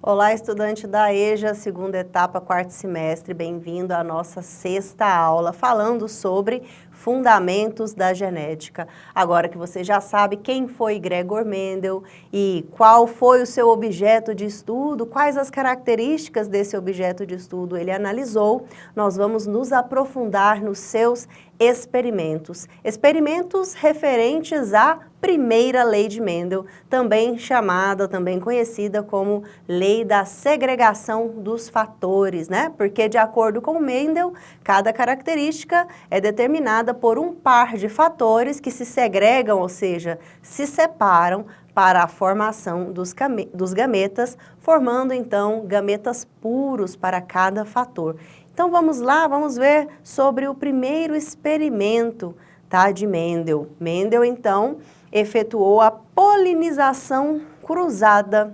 Olá, estudante da EJA, segunda etapa, quarto semestre, bem-vindo à nossa sexta aula, falando sobre fundamentos da genética. Agora que você já sabe quem foi Gregor Mendel e qual foi o seu objeto de estudo, quais as características desse objeto de estudo ele analisou, nós vamos nos aprofundar nos seus experimentos. Experimentos referentes à primeira lei de Mendel, também chamada, também conhecida como lei da segregação dos fatores, né? Porque de acordo com Mendel, cada característica é determinada por um par de fatores que se segregam, ou seja, se separam para a formação dos gametas, formando então gametas puros para cada fator. Então vamos lá, vamos ver sobre o primeiro experimento, tá, de Mendel. Mendel então efetuou a polinização cruzada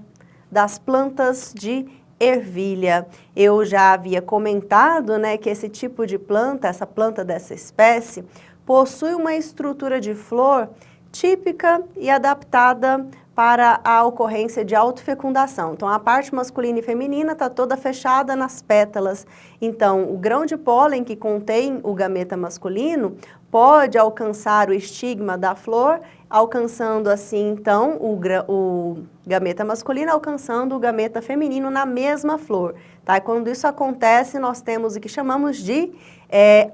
das plantas de ervilha. Eu já havia comentado, né, que esse tipo de planta, essa planta dessa espécie, possui uma estrutura de flor típica e adaptada para a ocorrência de autofecundação. Então, a parte masculina e feminina está toda fechada nas pétalas. Então, o grão de pólen que contém o gameta masculino pode alcançar o estigma da flor, alcançando assim, então, o gameta masculino, alcançando o gameta feminino na mesma flor. Tá? E quando isso acontece, nós temos o que chamamos de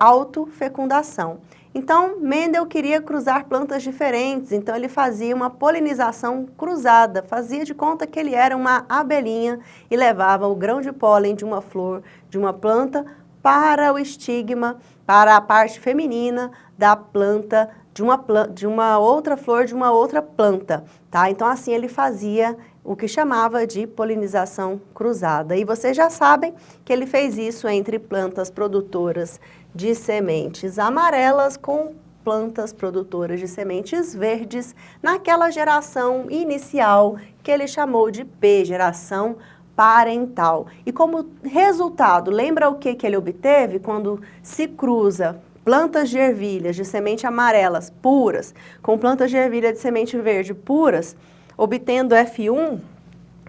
autofecundação. Então, Mendel queria cruzar plantas diferentes, então ele fazia uma polinização cruzada, fazia de conta que ele era uma abelhinha e levava o grão de pólen de uma flor, de uma planta, para o estigma, para a parte feminina da planta, de uma outra flor, de uma outra planta, tá? Então, assim, ele fazia o que chamava de polinização cruzada. E vocês já sabem que ele fez isso entre plantas produtoras de sementes amarelas com plantas produtoras de sementes verdes, naquela geração inicial que ele chamou de P, geração parental. E como resultado, lembra o que ele obteve quando se cruza plantas de ervilhas de semente amarelas puras com plantas de ervilha de semente verde puras, obtendo F1,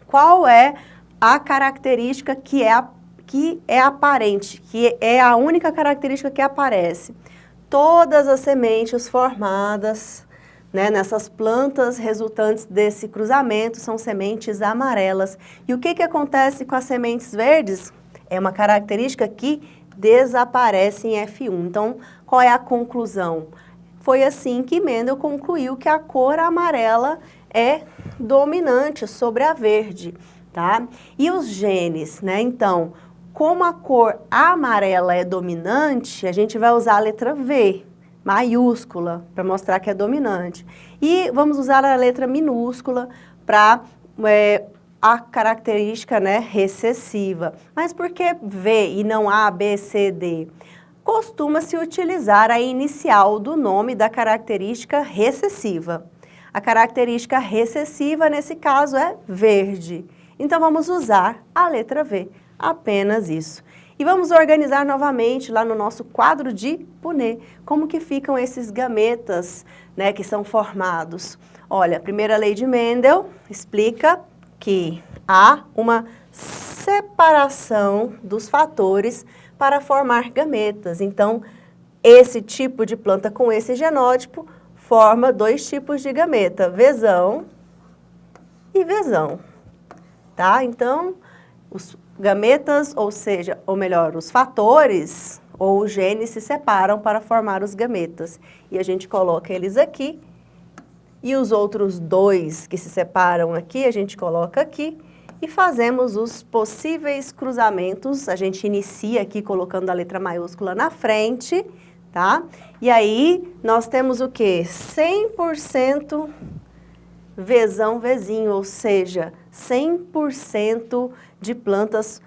qual é a característica que é aparente, que é a única característica que aparece? Todas as sementes formadas, né, nessas plantas resultantes desse cruzamento são sementes amarelas. E o que acontece com as sementes verdes? É uma característica que desaparece em F1. Então, qual é a conclusão? Foi assim que Mendel concluiu que a cor amarela é dominante sobre a verde, tá? E os genes, né? Então, como a cor amarela é dominante, a gente vai usar a letra V, maiúscula, para mostrar que é dominante. E vamos usar a letra minúscula para a característica, né, recessiva. Mas por que V e não A, B, C, D? Costuma-se utilizar a inicial do nome da característica recessiva. A característica recessiva, nesse caso, é verde. Então, vamos usar a letra V, apenas isso. E vamos organizar novamente lá no nosso quadro de Punnett, como que ficam esses gametas, né, que são formados. Olha, a primeira lei de Mendel explica que há uma separação dos fatores para formar gametas. Então, esse tipo de planta com esse genótipo forma dois tipos de gameta, Vzão e Vzão, tá? Então, os gametas, ou seja, ou melhor, os fatores ou os genes se separam para formar os gametas. E a gente coloca eles aqui. E os outros dois que se separam aqui, a gente coloca aqui e fazemos os possíveis cruzamentos. A gente inicia aqui colocando a letra maiúscula na frente, tá? E aí, nós temos o quê? 100% Vzão, Vzinho, ou seja, 100% de plantas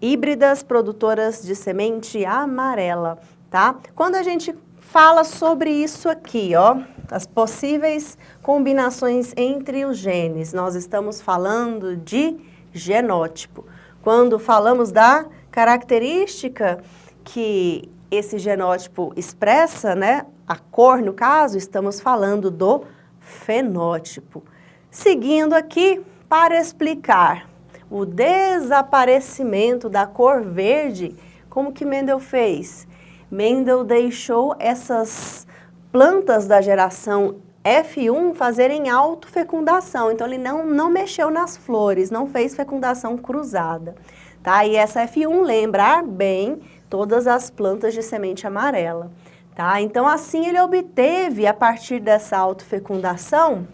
híbridas produtoras de semente amarela, tá? Quando a gente fala sobre isso aqui, ó, as possíveis combinações entre os genes, nós estamos falando de genótipo. Quando falamos da característica que esse genótipo expressa, né, a cor no caso, estamos falando do fenótipo. Seguindo aqui, para explicar o desaparecimento da cor verde, como que Mendel fez? Mendel deixou essas plantas da geração F1 fazerem autofecundação, então ele não mexeu nas flores, não fez fecundação cruzada, tá? E essa F1 lembra bem todas as plantas de semente amarela, tá? Então assim ele obteve, a partir dessa autofecundação,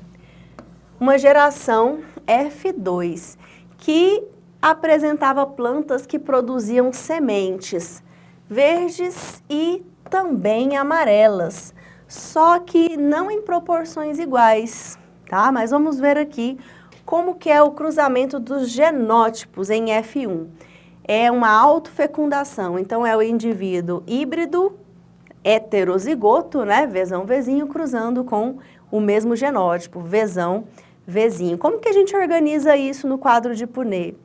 uma geração F2, que apresentava plantas que produziam sementes verdes e também amarelas, só que não em proporções iguais, tá? Mas vamos ver aqui como que é o cruzamento dos genótipos em F1. É uma autofecundação, então é o indivíduo híbrido heterozigoto, né, Vzão, Vzinho, cruzando com o mesmo genótipo, Vzão, Vzinho. Como que a gente organiza isso no quadro de Punnett?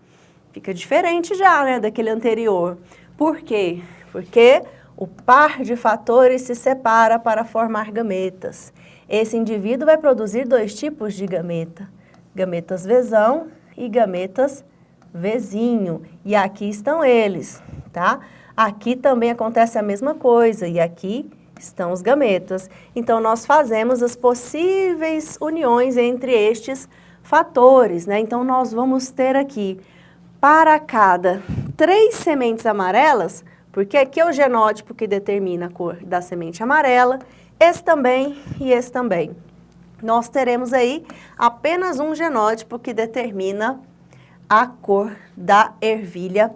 Fica diferente já, né, daquele anterior. Por quê? Porque o par de fatores se separa para formar gametas. Esse indivíduo vai produzir dois tipos de gameta, gametas Vzão e gametas Vzinho. E aqui estão eles, tá? Aqui também acontece a mesma coisa, e aqui estão os gametas. Então, nós fazemos as possíveis uniões entre estes fatores, né? Então, nós vamos ter aqui, para cada 3 sementes amarelas, porque aqui é o genótipo que determina a cor da semente amarela, esse também e esse também. Nós teremos aí apenas um genótipo que determina a cor da ervilha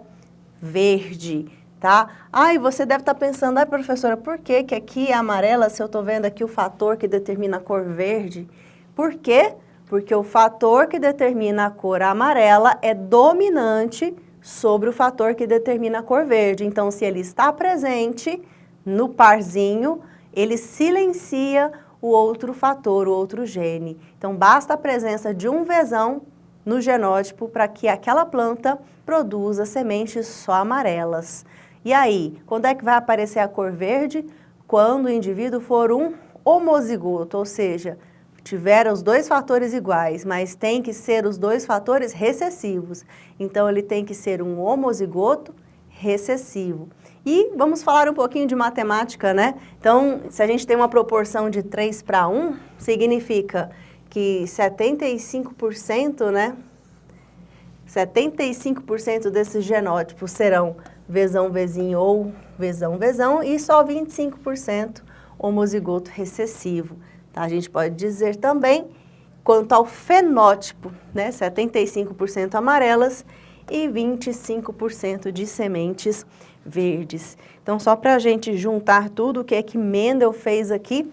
verde, tá? E você deve estar pensando, professora, por que que aqui é amarela se eu estou vendo aqui o fator que determina a cor verde? Por quê? Porque o fator que determina a cor amarela é dominante sobre o fator que determina a cor verde. Então, se ele está presente no parzinho, ele silencia o outro fator, o outro gene. Então, basta a presença de um Vzão no genótipo para que aquela planta produza sementes só amarelas. E aí, quando é que vai aparecer a cor verde? Quando o indivíduo for um homozigoto, ou seja, tiver os dois fatores iguais, mas tem que ser os dois fatores recessivos. Então, ele tem que ser um homozigoto recessivo. E vamos falar um pouquinho de matemática, né? Então, se a gente tem uma proporção de 3:1, significa que 75%, né? 75% desses genótipos serão Vzão, Vzinho ou Vzão, Vzão, e só 25% homozigoto recessivo. Tá? A gente pode dizer também, quanto ao fenótipo, né? 75% amarelas e 25% de sementes verdes. Então, só para a gente juntar tudo o que é que Mendel fez aqui,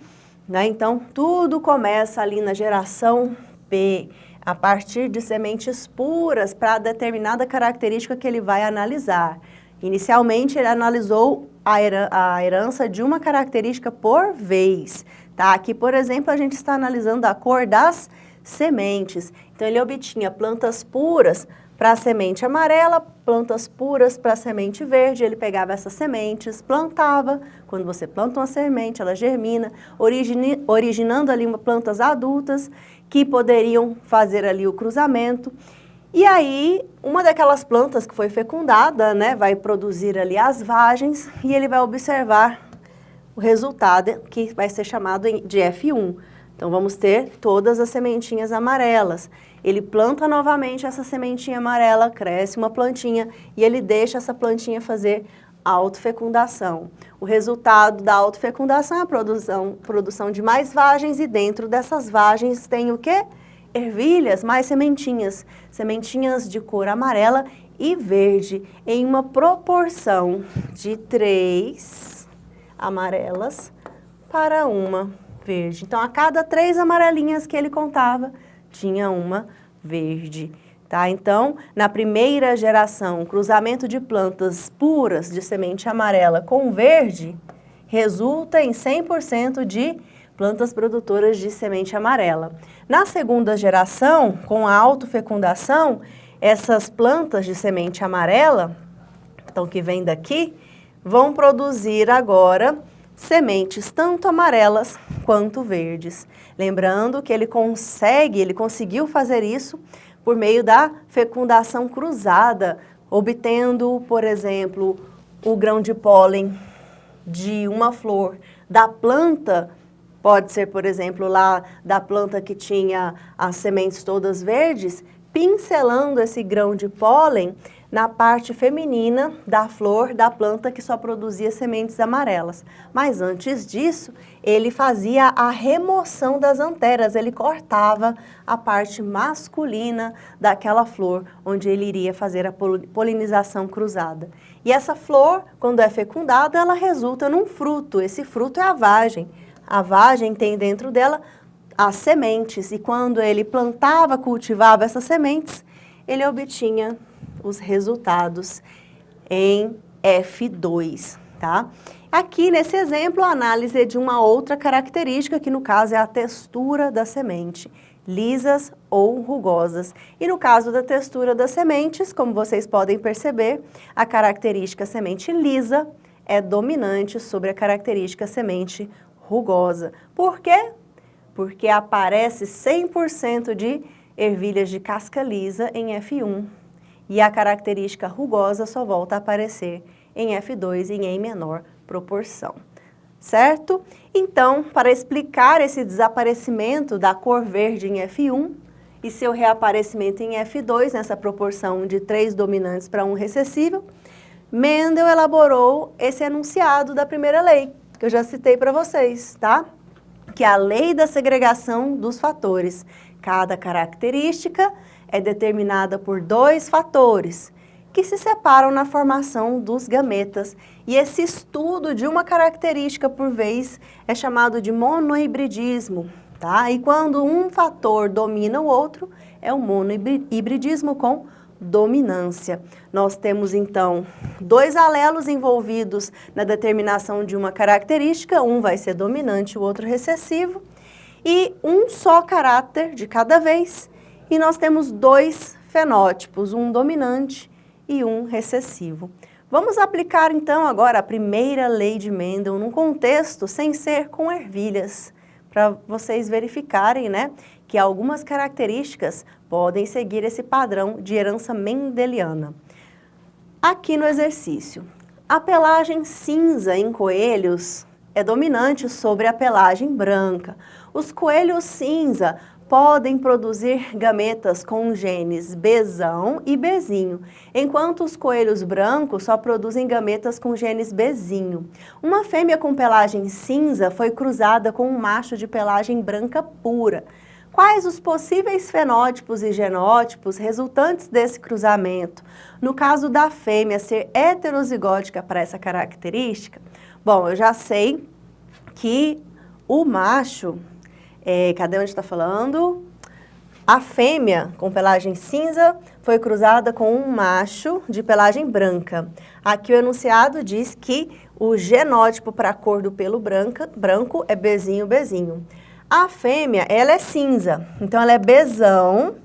né? Então, tudo começa ali na geração P, a partir de sementes puras para determinada característica que ele vai analisar. Inicialmente, ele analisou a herança de uma característica por vez. Tá? Aqui, por exemplo, a gente está analisando a cor das sementes. Então, ele obtinha plantas puras para a semente amarela, plantas puras para a semente verde. Ele pegava essas sementes, plantava. Quando você planta uma semente, ela germina, originando ali plantas adultas que poderiam fazer ali o cruzamento. E aí, uma daquelas plantas que foi fecundada, né, vai produzir ali as vagens e ele vai observar o resultado que vai ser chamado de F1. Então, vamos ter todas as sementinhas amarelas. Ele planta novamente essa sementinha amarela, cresce uma plantinha e ele deixa essa plantinha fazer autofecundação. O resultado da autofecundação é a produção de mais vagens e dentro dessas vagens tem o quê? Ervilhas, mais sementinhas. Sementinhas de cor amarela e verde em uma proporção de 3 amarelas para uma verde. Então, a cada 3 amarelinhas que ele contava, tinha uma verde, tá? Então, na primeira geração, cruzamento de plantas puras de semente amarela com verde, resulta em 100% de plantas produtoras de semente amarela. Na segunda geração, com a autofecundação, essas plantas de semente amarela, então que vem daqui, vão produzir agora sementes tanto amarelas quanto verdes. Lembrando que ele conseguiu fazer isso por meio da fecundação cruzada, obtendo, por exemplo, o grão de pólen de uma flor da planta, pode ser, por exemplo, lá da planta que tinha as sementes todas verdes, pincelando esse grão de pólen na parte feminina da flor da planta que só produzia sementes amarelas. Mas antes disso, ele fazia a remoção das anteras, ele cortava a parte masculina daquela flor, onde ele iria fazer a polinização cruzada. E essa flor, quando é fecundada, ela resulta num fruto. Esse fruto é a vagem. A vagem tem dentro dela as sementes, e quando ele plantava, cultivava essas sementes, ele obtinha os resultados em F2, tá? Aqui nesse exemplo, a análise é de uma outra característica, que no caso é a textura da semente, lisas ou rugosas. E no caso da textura das sementes, como vocês podem perceber, a característica semente lisa é dominante sobre a característica semente rugosa. Por quê? Porque aparece 100% de ervilhas de casca lisa em F1 e a característica rugosa só volta a aparecer em F2 e em menor proporção, certo? Então, para explicar esse desaparecimento da cor verde em F1 e seu reaparecimento em F2, nessa proporção de 3 dominantes para 1 recessivo, Mendel elaborou esse enunciado da primeira lei, que eu já citei para vocês, tá? Que é a lei da segregação dos fatores. Cada característica é determinada por 2 fatores, que se separam na formação dos gametas. E esse estudo de uma característica por vez é chamado de monohibridismo, tá? E quando um fator domina o outro, é o monohibridismo com dominância. Nós temos, então, 2 alelos envolvidos na determinação de uma característica, um vai ser dominante, o outro recessivo, e um só caráter de cada vez, e nós temos 2 fenótipos, um dominante e um recessivo. Vamos aplicar, então, agora a primeira lei de Mendel num contexto sem ser com ervilhas, para vocês verificarem, né, que algumas características podem seguir esse padrão de herança mendeliana. Aqui no exercício, a pelagem cinza em coelhos é dominante sobre a pelagem branca. Os coelhos cinza podem produzir gametas com genes Bzão e Bzinho, enquanto os coelhos brancos só produzem gametas com genes Bzinho. Uma fêmea com pelagem cinza foi cruzada com um macho de pelagem branca pura. Quais os possíveis fenótipos e genótipos resultantes desse cruzamento? No caso da fêmea ser heterozigótica para essa característica, bom, eu já sei que o macho, cadê onde está falando? A fêmea com pelagem cinza foi cruzada com um macho de pelagem branca. Aqui o enunciado diz que o genótipo para a cor do pelo branco é Bzinho, Bzinho. A fêmea, ela é cinza, então ela é Bzão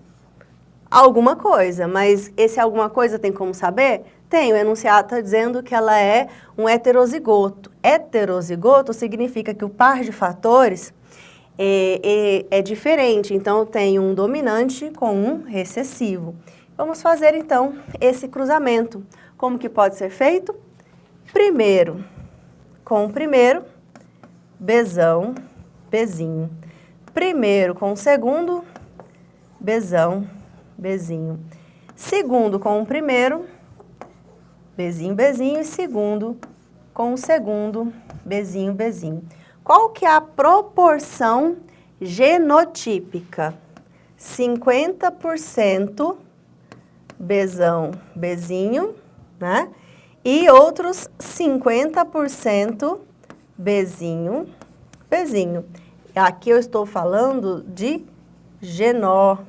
alguma coisa, mas esse alguma coisa tem como saber? Tem, o enunciado está dizendo que ela é um heterozigoto. Heterozigoto significa que o par de fatores é diferente, então eu tenho um dominante com um recessivo. Vamos fazer então esse cruzamento. Como que pode ser feito? Primeiro, com o primeiro, Bzão, Bzinho. Primeiro com o segundo, Bzão, Bzinho. Segundo com o primeiro, Bzinho, Bzinho. E segundo com o segundo, Bzinho, Bzinho. Qual que é a proporção genotípica? 50% Bzão, Bzinho, né? E outros 50% Bzinho, Bzinho. Aqui eu estou falando de genótipo,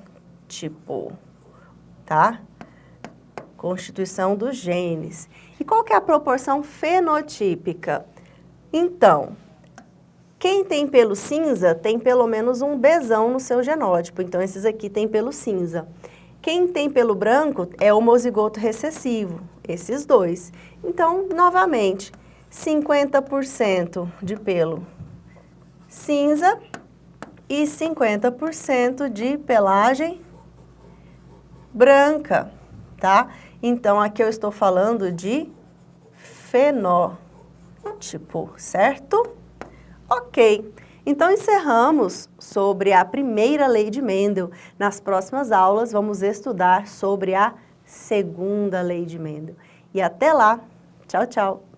tá? Constituição dos genes. E qual que é a proporção fenotípica? Então, quem tem pelo cinza tem pelo menos um Bzão no seu genótipo. Então, esses aqui têm pelo cinza. Quem tem pelo branco é homozigoto recessivo, esses dois. Então, novamente, 50% de pelo cinza e 50% de pelagem branca, tá? Então, aqui eu estou falando de fenótipo, certo? Ok. Então, encerramos sobre a primeira lei de Mendel. Nas próximas aulas, vamos estudar sobre a segunda lei de Mendel. E até lá. Tchau, tchau.